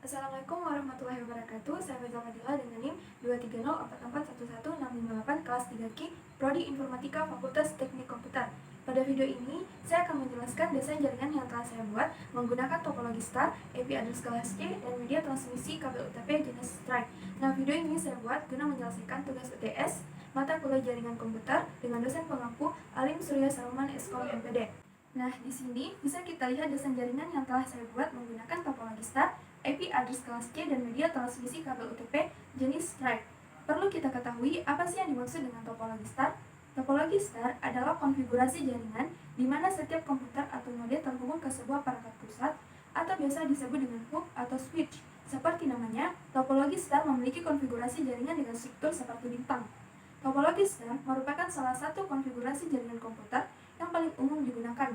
Assalamualaikum warahmatullahi wabarakatuh. Saya Faizal Fadila dengan NIM 23044111658 kelas 3Q Prodi Informatika Fakultas Teknik Komputer. Pada video ini, saya akan menjelaskan desain jaringan yang telah saya buat menggunakan topologi star, IP address kelas C, dan media transmisi kabel UTP jenis strike. Nah, video ini saya buat guna menyelesaikan tugas UTS mata kuliah jaringan komputer dengan dosen pengampu Alim Surya Saruman Eskom MPD. Nah, di sini bisa kita lihat desain jaringan yang telah saya buat menggunakan topologi star, IP address kelas C, dan media transmisi kabel UTP jenis strike. Perlu kita ketahui apa sih yang dimaksud dengan topologi star? Topologi star adalah konfigurasi jaringan di mana setiap komputer atau node terhubung ke sebuah perangkat pusat atau biasa disebut dengan hub atau switch. Seperti namanya, topologi star memiliki konfigurasi jaringan dengan struktur seperti bintang. Topologi star merupakan salah satu konfigurasi jaringan komputer yang paling umum digunakan.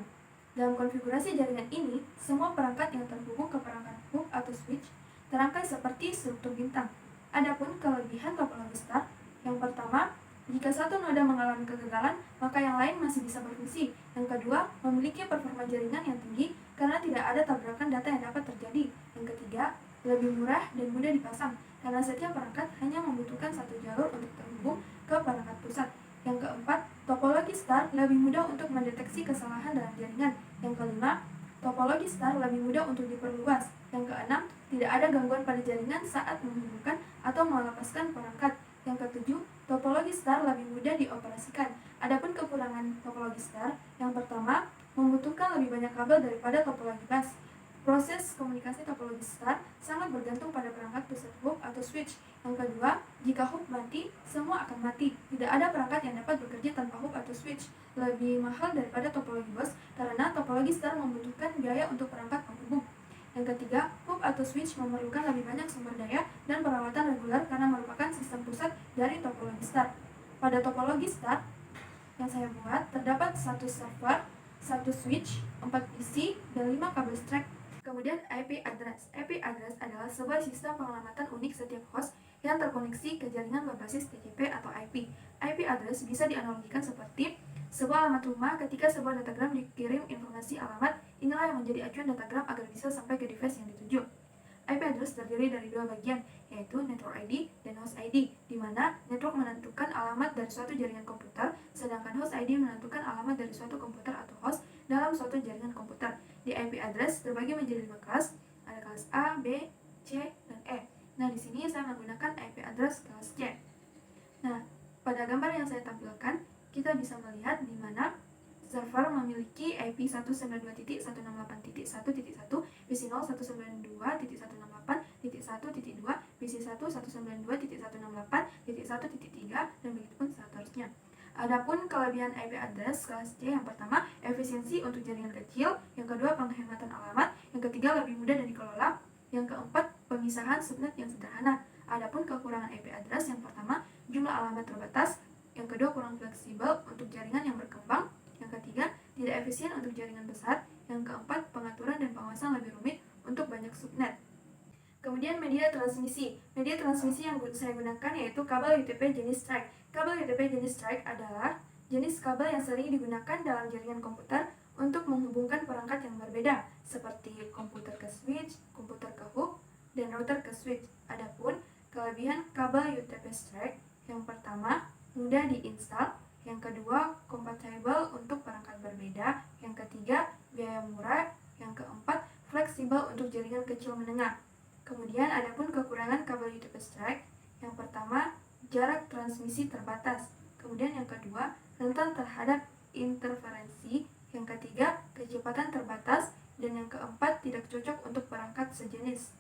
Dalam konfigurasi jaringan ini, semua perangkat yang terhubung ke perangkat hub atau switch terangkai seperti struktur bintang. Adapun kelebihan topologi star, yang pertama, jika satu noda mengalami kegagalan, maka yang lain masih bisa berfungsi. Yang kedua, memiliki performa jaringan yang tinggi karena tidak ada tabrakan data yang dapat terjadi. Yang ketiga, lebih murah dan mudah dipasang karena setiap perangkat hanya membutuhkan satu jalur untuk terhubung ke perangkat pusat. Yang keempat, topologi star lebih mudah untuk mendeteksi kesalahan dalam jaringan. Yang kelima, topologi star lebih mudah untuk diperluas. Yang keenam, tidak ada gangguan pada jaringan saat menghubungkan atau melepaskan perangkat. Yang ketujuh, topologi star lebih mudah dioperasikan. Adapun kekurangan topologi star, yang pertama, membutuhkan lebih banyak kabel daripada topologi bus. Proses komunikasi topologi star sangat bergantung pada perangkat pusat hub atau switch. Yang kedua, jika hub mati, semua akan mati. Tidak ada perangkat yang dapat bekerja tanpa hub atau switch. Lebih mahal daripada topologi bus karena topologi star membutuhkan biaya untuk perangkat penghubung. Yang ketiga, hub atau switch memerlukan lebih banyak sumber daya dan perawatan reguler karena merupakan sistem pusat dari topologi star. Pada topologi star yang saya buat, terdapat satu server, satu switch, 4 PC, dan 5 kabel strike. Kemudian IP address. IP address adalah sebuah sistem pengelamatan unik setiap host yang terkoneksi ke jaringan berbasis TCP atau IP. IP address bisa dianalogikan seperti sebuah alamat rumah. Ketika sebuah datagram dikirim informasi alamat, inilah yang menjadi acuan datagram agar bisa sampai ke device yang dituju. IP address terdiri dari dua bagian, yaitu network ID dan host ID, di mana network menentukan alamat dari suatu jaringan komputer, sedangkan host ID menentukan alamat dari suatu komputer atau host dalam suatu jaringan komputer. Di IP address terbagi menjadi 5 kelas, ada kelas A, B, C, dan E. Nah, di sini saya menggunakan IP address kelas C. Nah, pada gambar yang saya tampilkan, kita bisa melihat di mana server memiliki IP 192.168.1.1, PC 0 192.168.1.2, PC 1 192.168.1.3, dan begitupun seterusnya. Adapun kelebihan IP address kelas C, yang pertama, efisiensi untuk jaringan kecil, yang kedua, penghematan alamat, yang ketiga, lebih mudah dan dikelola, yang keempat, pemisahan subnet yang sederhana. Adapun kekurangan IP address, yang pertama, jumlah alamat terbatas, yang kedua, kurang fleksibel untuk jaringan yang berkembang, yang ketiga, tidak efisien untuk jaringan besar, yang keempat, pengaturan dan pengawasan lebih rumit untuk banyak subnet. Kemudian media transmisi. Media transmisi yang saya gunakan yaitu kabel UTP jenis strike. Kabel UTP jenis strike adalah jenis kabel yang sering digunakan dalam jaringan komputer untuk menghubungkan perangkat yang berbeda, seperti komputer ke switch, komputer ke hub, dan router ke switch. Adapun kelebihan kabel UTP strike, yang pertama, mudah diinstal, yang kedua, kompatibel untuk perangkat berbeda, yang ketiga, biaya murah, yang keempat, fleksibel untuk jaringan kecil menengah. Kemudian adapun kekurangan kabel UTP strike, yang pertama, jarak transmisi terbatas. Kemudian yang kedua, rentan terhadap interferensi. Yang ketiga, kecepatan terbatas. Dan yang keempat, tidak cocok untuk perangkat sejenis.